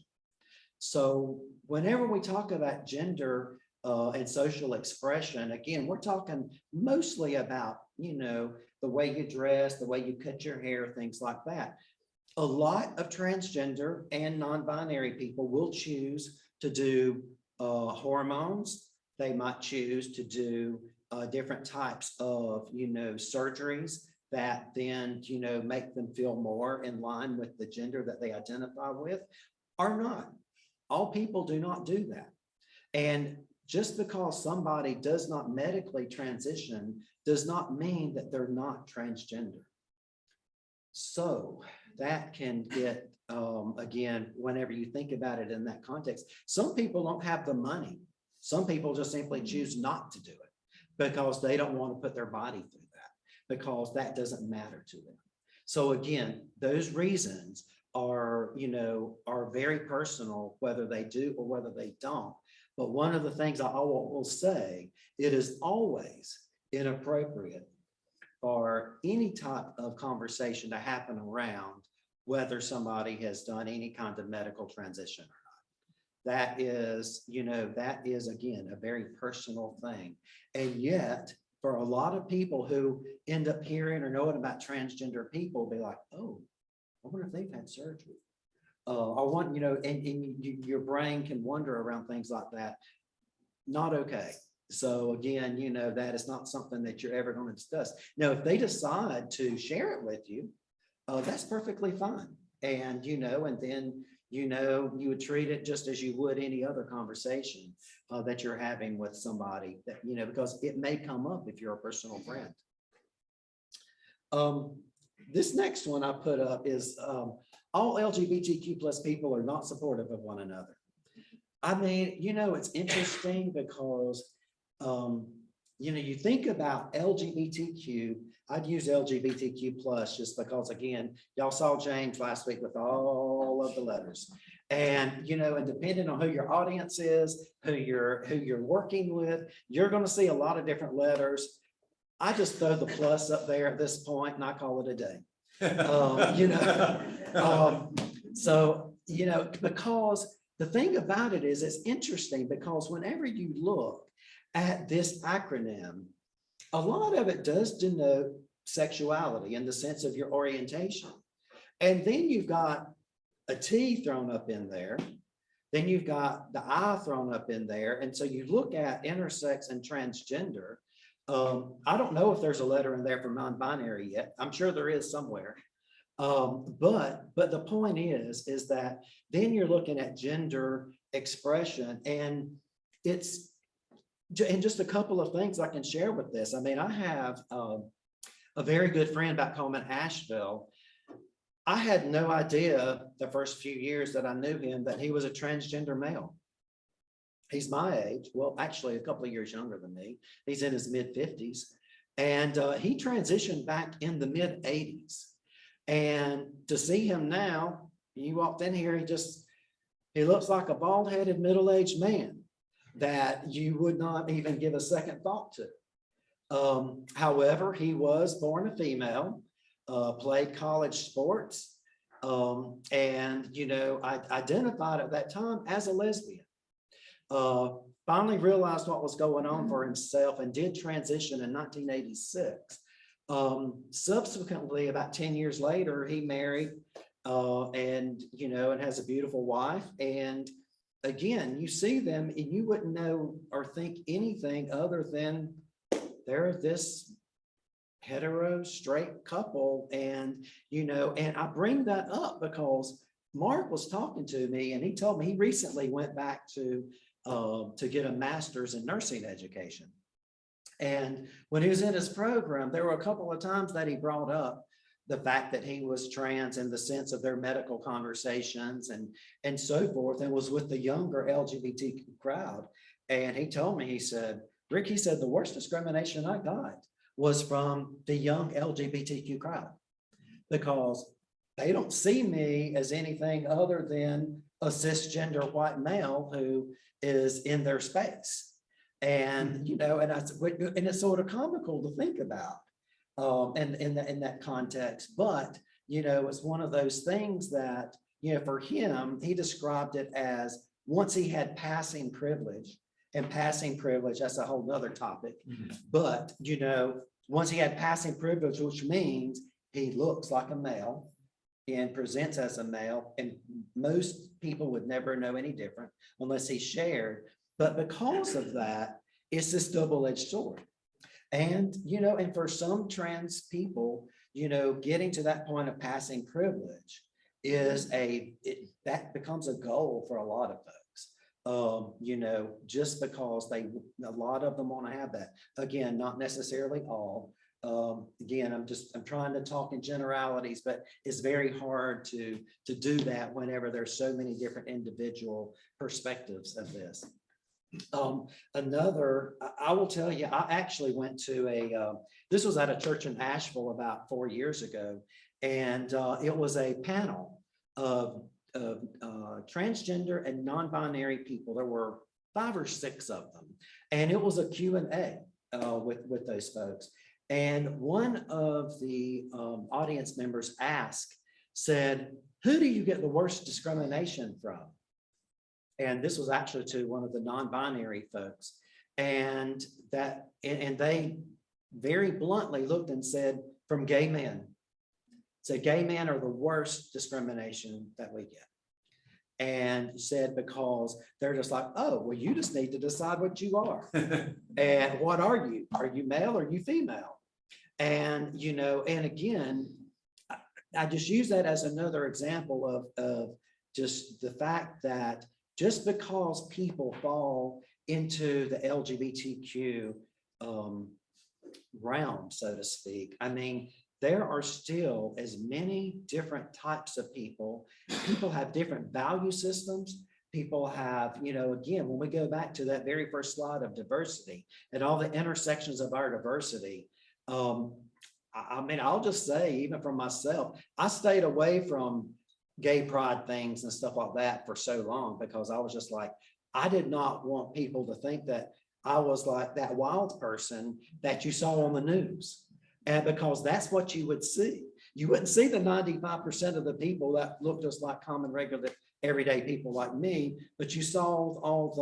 So whenever we talk about gender and social expression, again, we're talking mostly about, you know, the way you dress, the way you cut your hair, things like that. A lot of transgender and non-binary people will choose to do hormones. They might choose to do different types of, you know, surgeries that then, you know, make them feel more in line with the gender that they identify with, or not. All people do not do that. And just because somebody does not medically transition does not mean that they're not transgender. So that can get, again, whenever you think about it in that context, some people don't have the money. Some people just simply choose not to do it because they don't want to put their body through that, because that doesn't matter to them. So again, those reasons are, you know, are very personal, whether they do or whether they don't. But one of the things I will say, it is always inappropriate for any type of conversation to happen around whether somebody has done any kind of medical transition or not. That is, you know, that is, again, a very personal thing. And yet, for a lot of people who end up hearing or knowing about transgender people, be like, oh, I wonder if they've had surgery. I want, you know, and your brain can wander around things like that. Not okay. So again, you know, that is not something that you're ever going to discuss. Now, if they decide to share it with you, that's perfectly fine. And, you know, and then, you know, you would treat it just as you would any other conversation that you're having with somebody that, you know, because it may come up if you're a personal friend. This next one I put up is all LGBTQ plus people are not supportive of one another. I mean, you know, it's interesting because, you know, you think about LGBTQ, I'd use LGBTQ plus just because, again, y'all saw James last week with all of the letters. And, you know, and depending on who your audience is, who you're working with, you're going to see a lot of different letters. I just throw the plus up there at this point and I call it a day. You know, so, you know, because the thing about it is, it's interesting because whenever you look at this acronym, a lot of it does denote sexuality in the sense of your orientation. And then you've got a T thrown up in there. Then you've got the I thrown up in there. And so you look at intersex and transgender, I don't know if there's a letter in there for non-binary yet. I'm sure there is somewhere. But the point is that then you're looking at gender expression, and it's, and just a couple of things I can share with this. I mean, I have a very good friend back home in Asheville. I had no idea the first few years that I knew him that he was a transgender male. He's my age, well, actually a couple of years younger than me. He's in his mid-50s, and he transitioned back in the mid-80s. And to see him now, you walked in here, he looks like a bald-headed middle-aged man that you would not even give a second thought to. However, he was born a female, played college sports, and, you know, I identified at that time as a lesbian. Finally realized what was going on for himself and did transition in 1986. Subsequently, about 10 years later, he married, and, you know, and has a beautiful wife. And again, you see them and you wouldn't know or think anything other than they're this hetero straight couple. And, you know, and I bring that up because Mark was talking to me and he told me he recently went back to get a master's in nursing education. And when he was in his program, there were a couple of times that he brought up the fact that he was trans in the sense of their medical conversations and so forth, and was with the younger LGBT crowd. And he told me, he said, Rick, he said, the worst discrimination I got was from the young LGBTQ crowd, because they don't see me as anything other than a cisgender white male who is in their space. And, you know, and it's sort of comical to think about in that context. But, you know, it's one of those things that, you know, for him, he described it as once he had passing privilege, and passing privilege, that's a whole nother topic. But, you know, once he had passing privilege, which means he looks like a male and presents as a male, and most people would never know any different unless he shared. But because of that, it's this double-edged sword. And, you know, and for some trans people, you know, getting to that point of passing privilege is that becomes a goal for a lot of folks. You know, just because a lot of them want to have that. Again, not necessarily all. Again, I'm trying to talk in generalities, but it's very hard to do that whenever there's so many different individual perspectives of this. I will tell you, I actually went to this was at a church in Asheville about 4 years ago, and it was a panel of transgender and non-binary people. There were 5 or 6 of them, and it was a Q&A with those folks. And one of the audience members said, who do you get the worst discrimination from? And this was actually to one of the non-binary folks. And they very bluntly looked and said, from gay men. So gay men are the worst discrimination that we get. And said, because they're just like, oh, well, you just need to decide what you are. And what are you? Are you male or are you female? And, you know, and again, I just use that as another example of just the fact that just because people fall into the LGBTQ realm, so to speak, I mean, there are still as many different types of people. People have different value systems. People have, you know, again, when we go back to that very first slide of diversity and all the intersections of our diversity, I mean, I'll just say, even for myself, I stayed away from gay pride things and stuff like that for so long, because I was just like, I did not want people to think that I was like that wild person that you saw on the news. And because that's what you would see. You wouldn't see the 95% of the people that look just like common, regular, everyday people like me, but you saw all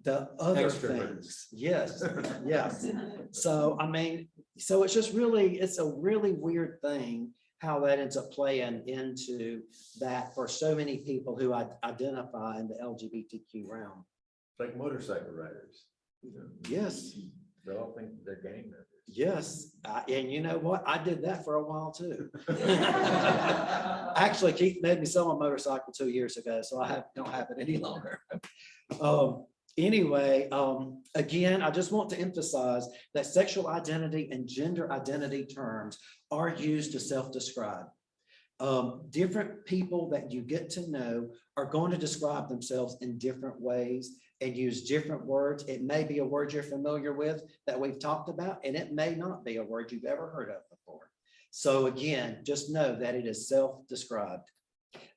the other things. Yes, yes. So, I mean, so it's just really, it's a really weird thing how that ends up playing into that for so many people who identify in the LGBTQ realm. Like motorcycle riders. Yes. They all think they're gang members. Yes, and you know what? I did that for a while too. Actually, Keith made me sell a motorcycle 2 years ago, so don't have it any longer. Anyway, again, I just want to emphasize that sexual identity and gender identity terms are used to self-describe. Different people that you get to know are going to describe themselves in different ways and use different words. It may be a word you're familiar with that we've talked about, and it may not be a word you've ever heard of before. So again, just know that it is self-described.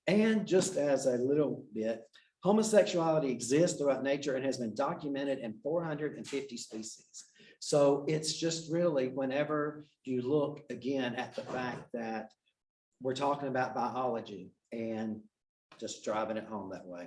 And just as a little bit, homosexuality exists throughout nature and has been documented in 450 species. So it's just really, whenever you look again at the fact that we're talking about biology and just driving it home that way.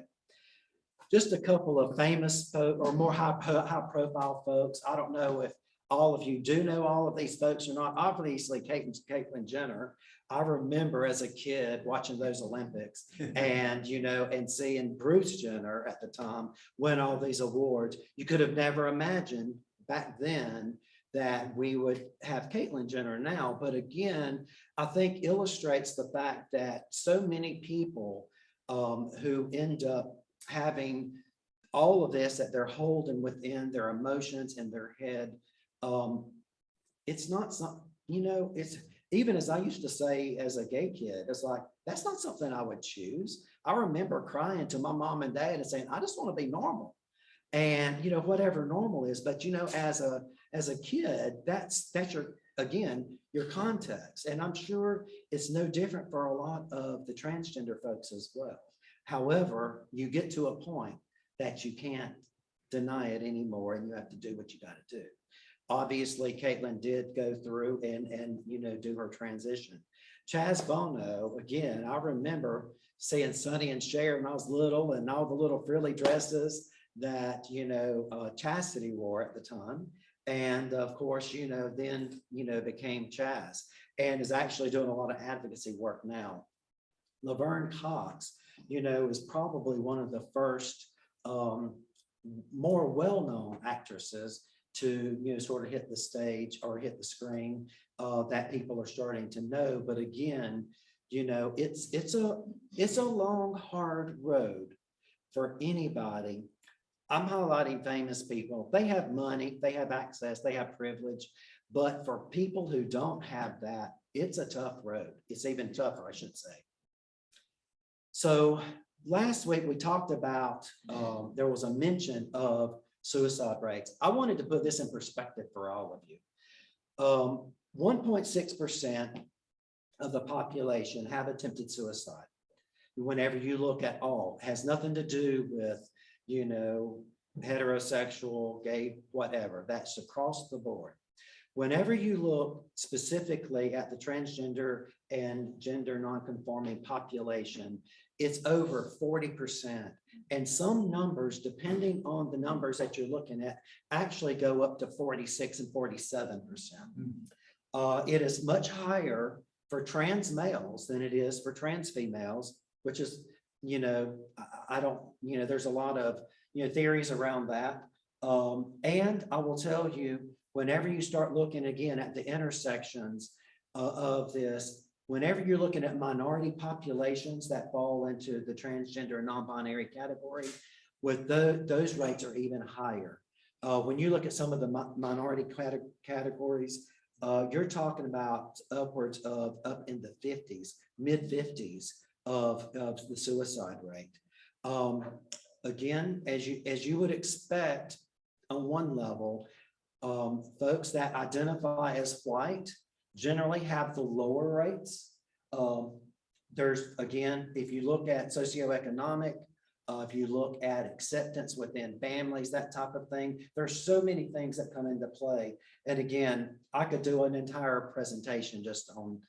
Just a couple of famous or more high profile folks. I don't know if all of you do know all of these folks or not. Obviously, Caitlyn Jenner. I remember as a kid watching those Olympics and, you know, and seeing Bruce Jenner at the time win all these awards. You could have never imagined back then that we would have Caitlyn Jenner now. But again, I think illustrates the fact that so many people who end up having all of this that they're holding within their emotions in their head. It's not some, you know, it's even as I used to say as a gay kid, it's like, that's not something I would choose. I remember crying to my mom and dad and saying, I just want to be normal. And, you know, whatever normal is, but, you know, as a kid, that's your, again, your context. And I'm sure it's no different for a lot of the transgender folks as well. However, you get to a point that you can't deny it anymore and you have to do what you got to do. Obviously, Caitlyn did go through and you know, do her transition. Chaz Bono, again, I remember seeing Sonny and Cher when I was little and all the little frilly dresses that, you know, Chastity wore at the time. And of course, you know, then, you know, became Chaz and is actually doing a lot of advocacy work now. Laverne Cox, you know, is probably one of the first more well-known actresses to, you know, sort of hit the stage or hit the screen that people are starting to know. But again, you know, it's a long, hard road for anybody. I'm highlighting famous people. They have money, they have access, they have privilege. But for people who don't have that, it's a tough road. It's even tougher, I should say. So last week we talked about, there was a mention of suicide rates. I wanted to put this in perspective for all of you. 1.6% of the population have attempted suicide. Whenever you look at all, it has nothing to do with, you know, heterosexual, gay, whatever. That's across the board. Whenever you look specifically at the transgender and gender nonconforming population, it's over 40%. And some numbers, depending on the numbers that you're looking at, actually go up to 46 and 47%. It is much higher for trans males than it is for trans females, which is, you know, I don't, you know, there's a lot of, you know, theories around that. And I will tell you, whenever you start looking again at the intersections of this, whenever you're looking at minority populations that fall into the transgender and non-binary category, with those rates are even higher. When you look at some of the minority categories, you're talking about upwards of up in the 50s, mid 50s of the suicide rate. Again, as you would expect on one level, folks that identify as white generally have the lower rates. There's, again, if you look at socioeconomic, if you look at acceptance within families, that type of thing, there's so many things that come into play. And again, I could do an entire presentation just on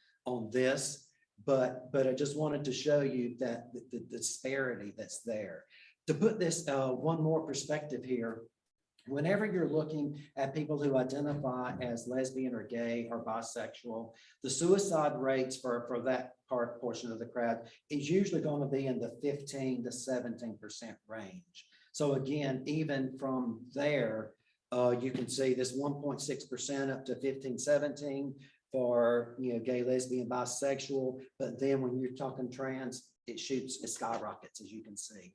this, but I just wanted to show you that the disparity that's there. To put this one more perspective here, whenever you're looking at people who identify as lesbian or gay or bisexual, the suicide rates for that portion of the crowd is usually going to be in the 15 to 17% range. So again, even from there, You can see this 1.6% up to 15, 17 for, gay, lesbian, bisexual. But then when you're talking trans, it skyrockets, as you can see.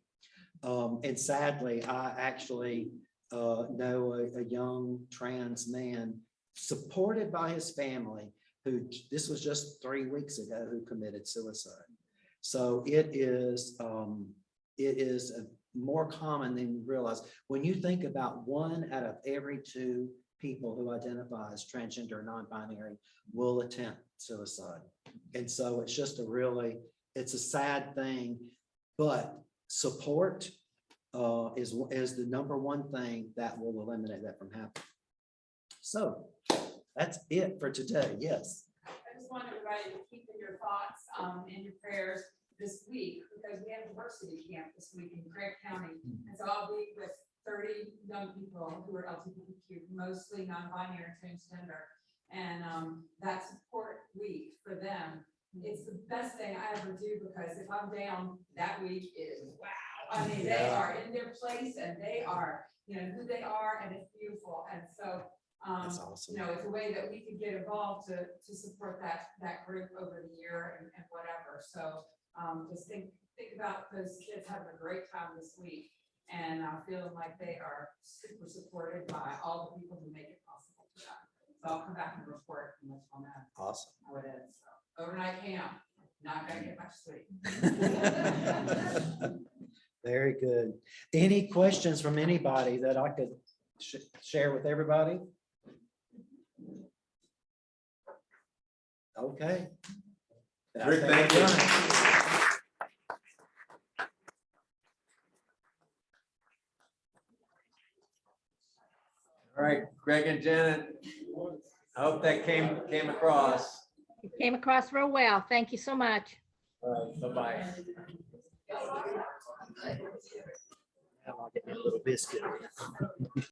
And sadly, I actually know a young trans man supported by his family who, this was just 3 weeks ago, who committed suicide. So it is more common than you realize. When you think about 1 out of every 2 people who identify as transgender or non-binary will attempt suicide. And so it's just it's a sad thing, but support is the number 1 thing that will eliminate that from happening. So that's it for today. Yes. I just want everybody to keep in your thoughts and your prayers this week, because we have diversity camp this week in Craig County. And so I'll be with 30 young people who are LGBTQ, mostly non-binary, transgender. And that support week for them, it's the best thing I ever do, because if I'm down, that week is wow. I mean, they are in their place and they are, who they are, and it's beautiful. And so, That's awesome. it's a way that we could get involved to support that group over the year and whatever. So just think about those kids having a great time this week and feeling like they are super supported by all the people who make it possible for them. So I'll come back and report and let you know Awesome. how it is. So overnight camp, not gonna get much sleep. Very good. Any questions from anybody that I could share with everybody? Okay. Rick, thank you. All right, Greg and Janet, I hope that came across. It came across real well. Thank you so much. All right, bye-bye. Now I'll get me a little biscuit.